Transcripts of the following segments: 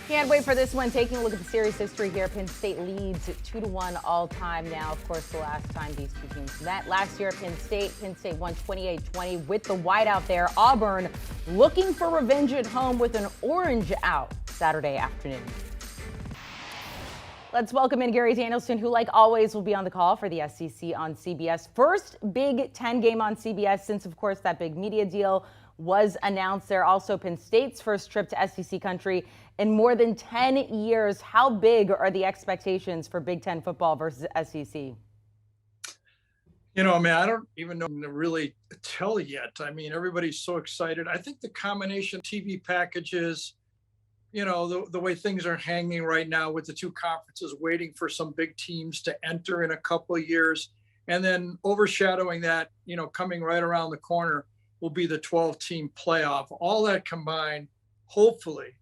Can't wait for this one. Taking a look at the series history here, Penn State leads 2-1 all time now. Of course, the last time these two teams met last year at Penn State won 28-20 with the whiteout there. Auburn looking for revenge at home with an orange out Saturday afternoon. Let's welcome in Gary Danielson, who, like always, will be on the call for the SEC on CBS. First Big Ten game on CBS since, of course, that big media deal was announced there. Also, Penn State's first trip to SEC country in more than 10 years. How big are the expectations for Big Ten football versus SEC? You know, man, I don't even know to really tell yet. I mean, everybody's so excited. I think the combination TV packages, you know, the way things are hanging right now with the two conferences waiting for some big teams to enter in a couple of years, and then overshadowing that, you know, coming right around the corner will be the 12-team playoff. All that combined, hopefully,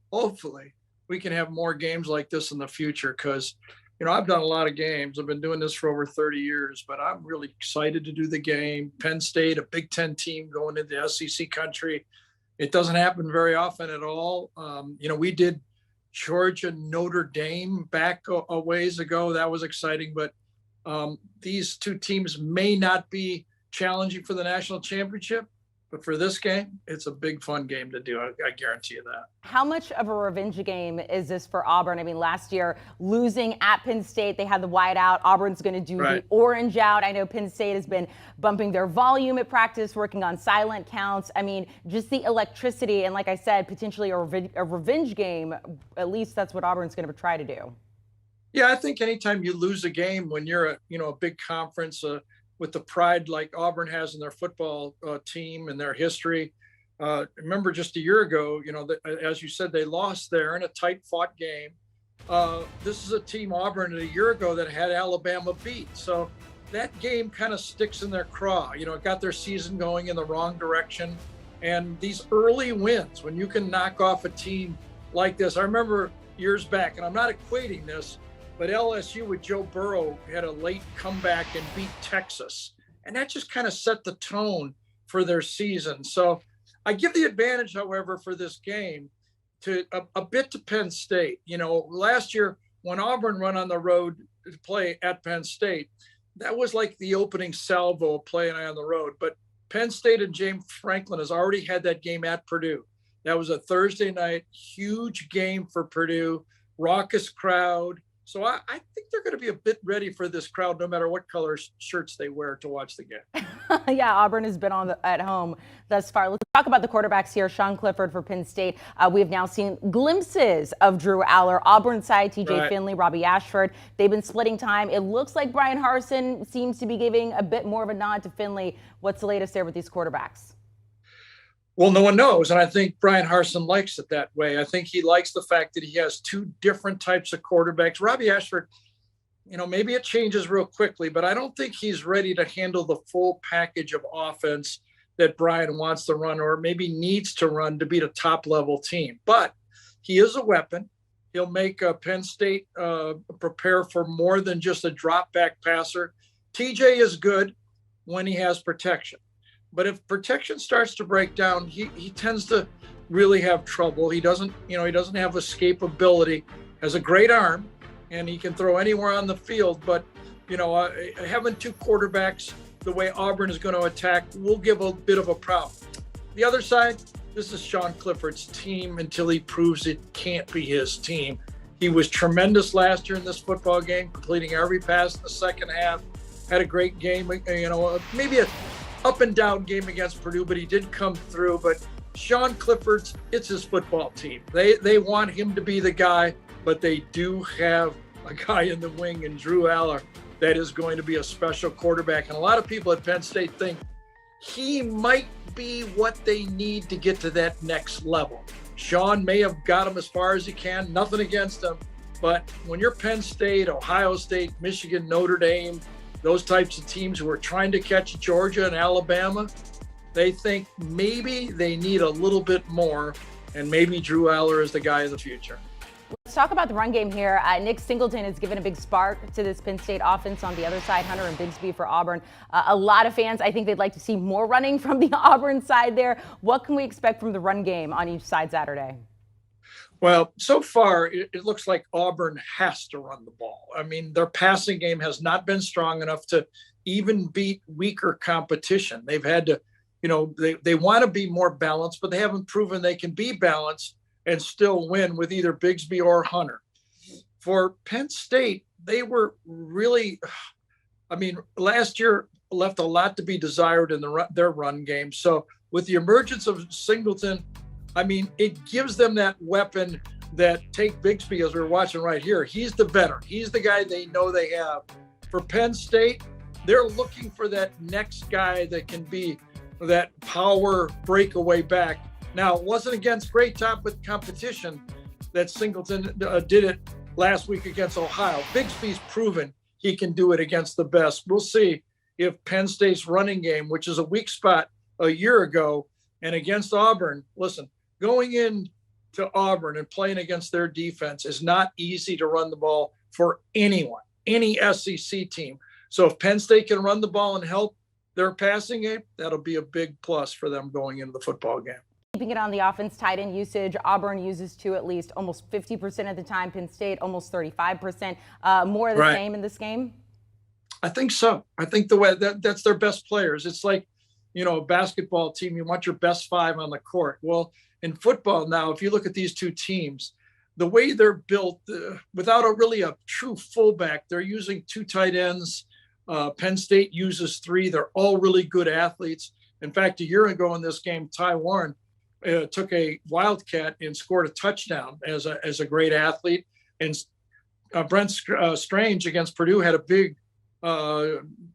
we can have more games like this in the future because, you know, I've done a lot of games. I've been doing this for over 30 years, but I'm really excited to do the game. Penn State, a Big Ten team going into SEC country. It doesn't happen very often at all. You know, we did Georgia, Notre Dame back a ways ago. That was exciting, but these two teams may not be challenging for the national championship. But for this game, it's a big, fun game to do. I guarantee you that. How much of a revenge game is this for Auburn? I mean, last year, losing at Penn State, they had the white out. Auburn's going to do the orange out. I know Penn State has been bumping their volume at practice, working on silent counts. I mean, just the electricity. And like I said, potentially a revenge game. At least that's what Auburn's going to try to do. Yeah, I think anytime you lose a game when you're a big conference, with the pride like Auburn has in their football team and their history. Remember just a year ago, you know, as you said, they lost there in a tight fought game. This is a team, Auburn, a year ago that had Alabama beat. So that game kind of sticks in their craw. You know, it got their season going in the wrong direction. And these early wins, when you can knock off a team like this, I remember years back, and I'm not equating this, but LSU with Joe Burrow had a late comeback and beat Texas. And that just kind of set the tone for their season. So I give the advantage, however, for this game to a bit to Penn State. You know, last year when Auburn went on the road to play at Penn State, that was like the opening salvo of playing on the road. But Penn State and James Franklin has already had that game at Purdue. That was a Thursday night, huge game for Purdue, raucous crowd. So I think they're going to be a bit ready for this crowd, no matter what color shirts they wear to watch the game. Yeah, Auburn has been at home thus far. Let's talk about the quarterbacks here. Sean Clifford for Penn State. We have now seen glimpses of Drew Aller. Auburn side, TJ Finley, Robbie Ashford. They've been splitting time. It looks like Brian Harsin seems to be giving a bit more of a nod to Finley. What's the latest there with these quarterbacks? Well, no one knows. And I think Brian Harsin likes it that way. I think he likes the fact that he has two different types of quarterbacks. Robbie Ashford, you know, maybe it changes real quickly, but I don't think he's ready to handle the full package of offense that Brian wants to run or maybe needs to run to beat a top level team. But he is a weapon. He'll make Penn State prepare for more than just a drop back passer. TJ is good when he has protection. But if protection starts to break down, he tends to really have trouble. He doesn't have escapability. Has a great arm, and he can throw anywhere on the field. But, you know, having two quarterbacks the way Auburn is going to attack will give a bit of a problem. The other side, this is Sean Clifford's team until he proves it can't be his team. He was tremendous last year in this football game, completing every pass in the second half. Had a great game, you know, maybe a up and down game against Purdue, but he did come through. But Sean Clifford's, it's his football team. They want him to be the guy, but they do have a guy in the wing in Drew Aller that is going to be a special quarterback. And a lot of people at Penn State think he might be what they need to get to that next level. Sean may have got him as far as he can, nothing against him. But when you're Penn State, Ohio State, Michigan, Notre Dame, those types of teams who are trying to catch Georgia and Alabama, they think maybe they need a little bit more, and maybe Drew Aller is the guy of the future. Let's talk about the run game here. Nick Singleton has given a big spark to this Penn State offense. On the other side, Hunter and Bigsby for Auburn. A lot of fans, I think they'd like to see more running from the Auburn side there. What can we expect from the run game on each side Saturday? Well, so far, it looks like Auburn has to run the ball. I mean, their passing game has not been strong enough to even beat weaker competition. They've had to, they want to be more balanced, but they haven't proven they can be balanced and still win with either Bigsby or Hunter. For Penn State, they were really, last year left a lot to be desired in their run game. So with the emergence of Singleton, it gives them that weapon that take Bigsby, as we're watching right here. He's the veteran. He's the guy they know they have. For Penn State, they're looking for that next guy that can be that power breakaway back. Now, it wasn't against great top with competition that Singleton did it last week against Ohio. Bigsby's proven he can do it against the best. We'll see if Penn State's running game, which is a weak spot a year ago, and against Auburn, listen, going in to Auburn and playing against their defense is not easy to run the ball for anyone, any SEC team. So if Penn State can run the ball and help their passing game, that'll be a big plus for them going into the football game. Keeping it on the offense, tight end usage, Auburn uses two at least almost 50% of the time. Penn State almost 35%. More of the same in this game? I think so. I think the way that's their best players. It's like, a basketball team, you want your best five on the court. Well, in football now, if you look at these two teams, the way they're built, without really a true fullback, they're using two tight ends. Penn State uses three. They're all really good athletes. In fact, a year ago in this game, Ty Warren took a wildcat and scored a touchdown as a great athlete. And Brent Strange against Purdue had a big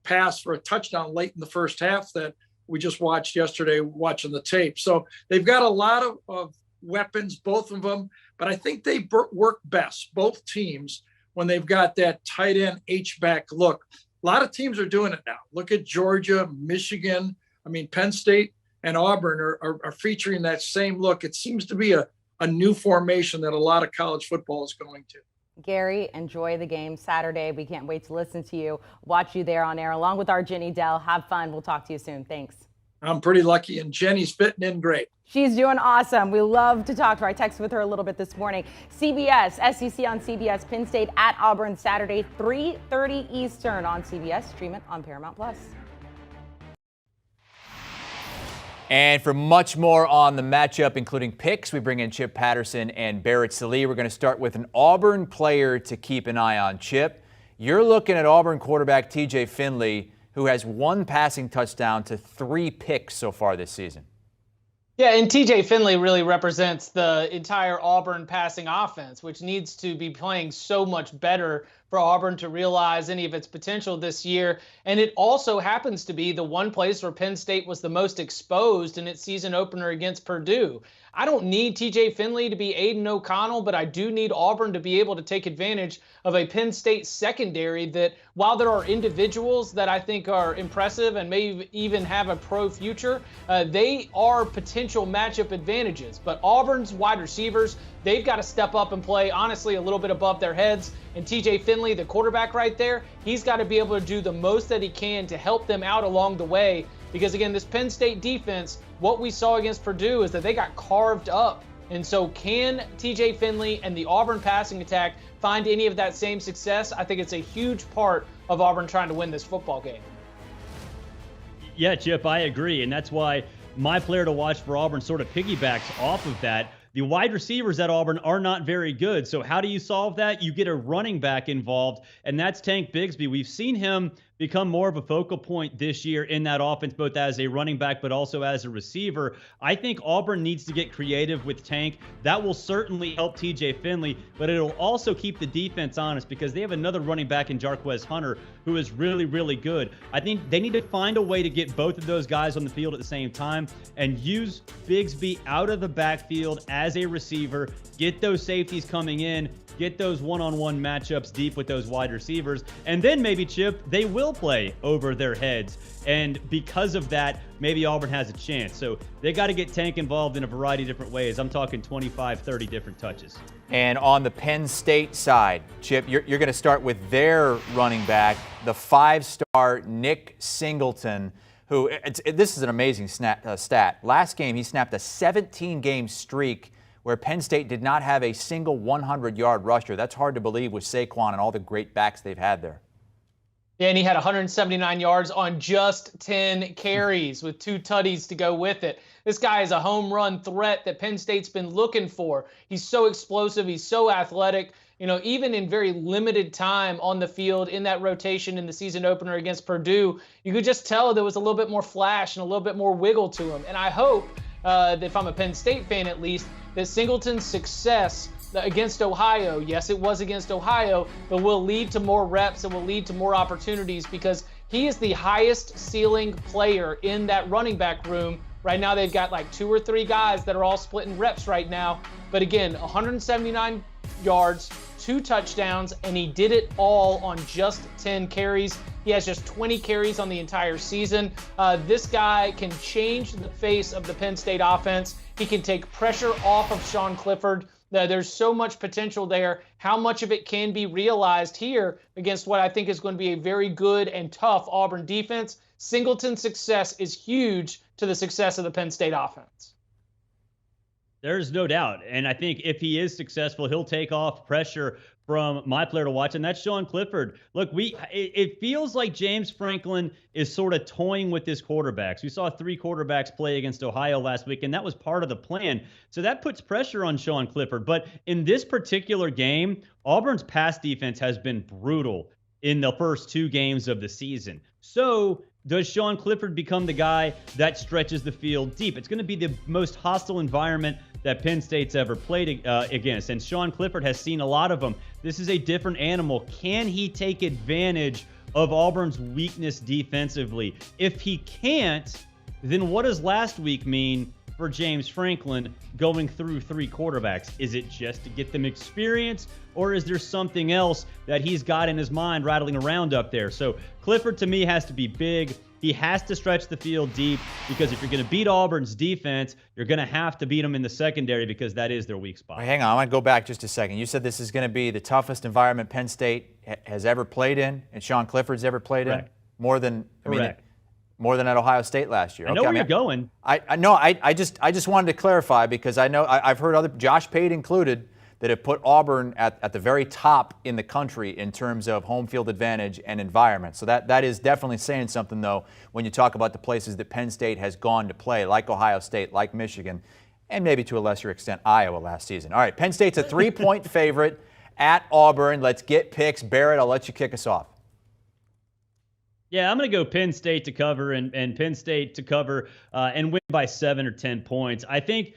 pass for a touchdown late in the first half that we just watched yesterday watching the tape. So they've got a lot of weapons, both of them, but I think they work best, both teams, when they've got that tight end H-back look. A lot of teams are doing it now. Look at Georgia, Michigan. Penn State and Auburn are featuring that same look. It seems to be a new formation that a lot of college football is going to. Gary, enjoy the game Saturday. We can't wait to listen to you, watch you there on air, along with our Jenny Dell. Have fun. We'll talk to you soon. Thanks. I'm pretty lucky, and Jenny's fitting in great. She's doing awesome. We love to talk to her. I texted with her a little bit this morning. CBS, SEC on CBS, Penn State at Auburn Saturday, 3:30 Eastern on CBS. Stream it on Paramount+. And for much more on the matchup, including picks, we bring in Chip Patterson and Barrett Sallee. We're going to start with an Auburn player to keep an eye on. Chip, you're looking at Auburn quarterback TJ Finley, who has one passing touchdown to 3 picks so far this season. Yeah, and TJ Finley really represents the entire Auburn passing offense, which needs to be playing so much better for Auburn to realize any of its potential this year. And it also happens to be the one place where Penn State was the most exposed in its season opener against Purdue. I don't need TJ Finley to be Aiden O'Connell, but I do need Auburn to be able to take advantage of a Penn State secondary that, while there are individuals that I think are impressive and may even have a pro future, they are potential matchup advantages. But Auburn's wide receivers, they've got to step up and play, honestly, a little bit above their heads. And TJ Finley, the quarterback right there, he's got to be able to do the most that he can to help them out along the way. Because, again, this Penn State defense, what we saw against Purdue is that they got carved up. And so can TJ Finley and the Auburn passing attack find any of that same success? I think it's a huge part of Auburn trying to win this football game. Yeah, Chip, I agree. And that's why my player to watch for Auburn sort of piggybacks off of that. The wide receivers at Auburn are not very good. So how do you solve that? You get a running back involved, and that's Tank Bigsby. We've seen him become more of a focal point this year in that offense, both as a running back but also as a receiver. I think Auburn needs to get creative with Tank. That will certainly help TJ Finley, but it'll also keep the defense honest because they have another running back in Jarquez Hunter who is really, really good. I think they need to find a way to get both of those guys on the field at the same time and use Bigsby out of the backfield as a receiver, get those safeties coming in, get those one-on-one matchups deep with those wide receivers, and then maybe, Chip, they will play over their heads. And because of that, maybe Auburn has a chance. So they got to get Tank involved in a variety of different ways. I'm talking 25, 30 different touches. And on the Penn State side, Chip, you're going to start with their running back, the 5-star Nick Singleton, who this is an amazing stat. Last game, he snapped a 17-game streak where Penn State did not have a single 100-yard rusher. That's hard to believe with Saquon and all the great backs they've had there. Yeah, and he had 179 yards on just 10 carries with 2 tutties to go with it. This guy is a home run threat that Penn State's been looking for. He's so explosive. He's so athletic. You know, even in very limited time on the field in that rotation in the season opener against Purdue, you could just tell there was a little bit more flash and a little bit more wiggle to him. And I hope that if I'm a Penn State fan at least, that Singleton's success against Ohio, yes, it was against Ohio, but will lead to more reps and will lead to more opportunities because he is the highest ceiling player in that running back room. Right now, they've got like 2 or 3 guys that are all splitting reps right now. But again, 179 yards, 2 touchdowns, and he did it all on just 10 carries. He has just 20 carries on the entire season. This guy can change the face of the Penn State offense. He can take pressure off of Sean Clifford. There's so much potential there. How much of it can be realized here against what I think is going to be a very good and tough Auburn defense? Singleton's success is huge to the success of the Penn State offense. There's no doubt. And I think if he is successful, he'll take off pressure from my player to watch, and that's Sean Clifford. Look, it feels like James Franklin is sort of toying with his quarterbacks. We saw 3 quarterbacks play against Ohio last week, and that was part of the plan. So that puts pressure on Sean Clifford. But in this particular game, Auburn's pass defense has been brutal in the first 2 games of the season. So does Sean Clifford become the guy that stretches the field deep? It's going to be the most hostile environment that Penn State's ever played against, and Sean Clifford has seen a lot of them. This is a different animal. Can he take advantage of Auburn's weakness defensively? If he can't, then what does last week mean for James Franklin going through 3 quarterbacks? Is it just to get them experience, or is there something else that he's got in his mind rattling around up there? So Clifford, to me, has to be big. He has to stretch the field deep because if you're going to beat Auburn's defense, you're going to have to beat them in the secondary because that is their weak spot. Right, hang on, I want to go back just a second. You said this is going to be the toughest environment Penn State has ever played in, and Sean Clifford's ever played in? More than at Ohio State last year. I know where you're going. I just wanted to clarify because I know I've heard other, Josh Pate included, that have put Auburn at the very top in the country in terms of home field advantage and environment. So that is definitely saying something, though, when you talk about the places that Penn State has gone to play, like Ohio State, like Michigan, and maybe to a lesser extent Iowa last season. All right, Penn State's a 3-point favorite at Auburn. Let's get picks. Barrett, I'll let you kick us off. Yeah, I'm going to go Penn State to cover and Penn State to cover and win by 7 or 10 points. I think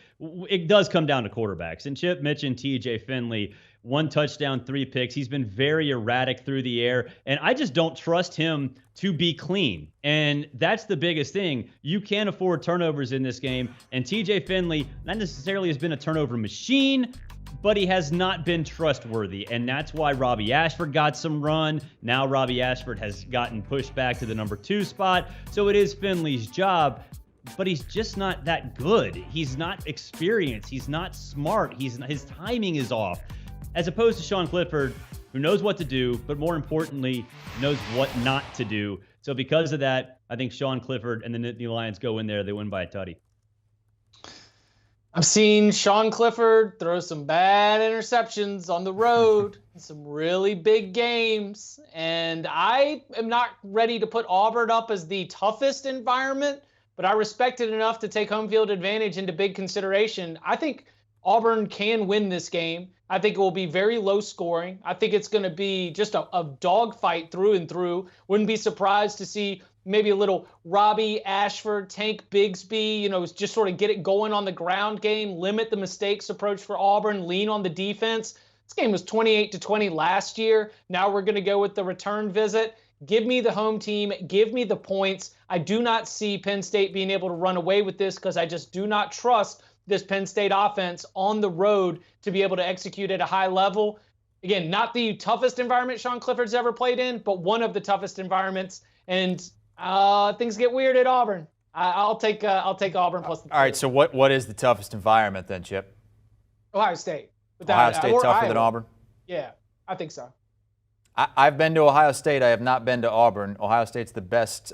it does come down to quarterbacks. And Chip mentioned TJ Finley, 1 touchdown, 3 picks. He's been very erratic through the air, and I just don't trust him to be clean. And that's the biggest thing. You can't afford turnovers in this game, and TJ Finley not necessarily has been a turnover machine, but he has not been trustworthy, and that's why Robbie Ashford got some run. Now Robbie Ashford has gotten pushed back to the number 2 spot, so it is Finley's job, but he's just not that good. He's not experienced. He's not smart. His timing is off, as opposed to Sean Clifford, who knows what to do, but more importantly, knows what not to do. So because of that, I think Sean Clifford and the Nittany Lions go in there. They win by a tutty. I've seen Sean Clifford throw some bad interceptions on the road, some really big games, and I am not ready to put Auburn up as the toughest environment, but I respect it enough to take home field advantage into big consideration. I think Auburn can win this game. I think it will be very low scoring. I think it's going to be just a dogfight through and through. Wouldn't be surprised to see maybe a little Robbie Ashford, Tank Bigsby, just sort of get it going on the ground game, limit the mistakes approach for Auburn, lean on the defense. This game was 28-20 last year. Now we're going to go with the return visit. Give me the home team. Give me the points. I do not see Penn State being able to run away with this because I just do not trust this Penn State offense on the road to be able to execute at a high level. Again, not the toughest environment Sean Clifford's ever played in, but one of the toughest environments. And things get weird at Auburn. I'll take Auburn plus the 3. All right, so what is the toughest environment then, Chip? Ohio State. Ohio State tougher than Auburn? Yeah, I think so. I've been to Ohio State. I have not been to Auburn. Ohio State's the best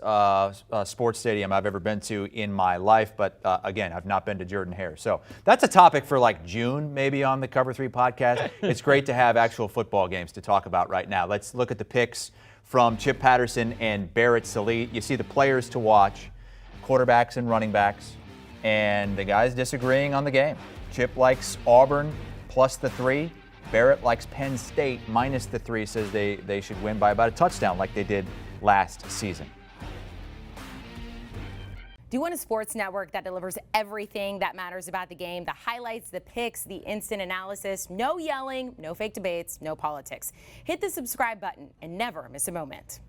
sports stadium I've ever been to in my life. But again, I've not been to Jordan-Hare. So that's a topic for like June, maybe on the Cover 3 podcast. It's great to have actual football games to talk about right now. Let's look at the picks from Chip Patterson and Barrett Sallee. You see the players to watch, quarterbacks and running backs, and the guys disagreeing on the game. Chip likes Auburn plus the 3. Barrett likes Penn State minus the 3, says they should win by about a touchdown like they did last season. Do you want a sports network that delivers everything that matters about the game? The highlights, the picks, the instant analysis, no yelling, no fake debates, no politics. Hit the subscribe button and never miss a moment.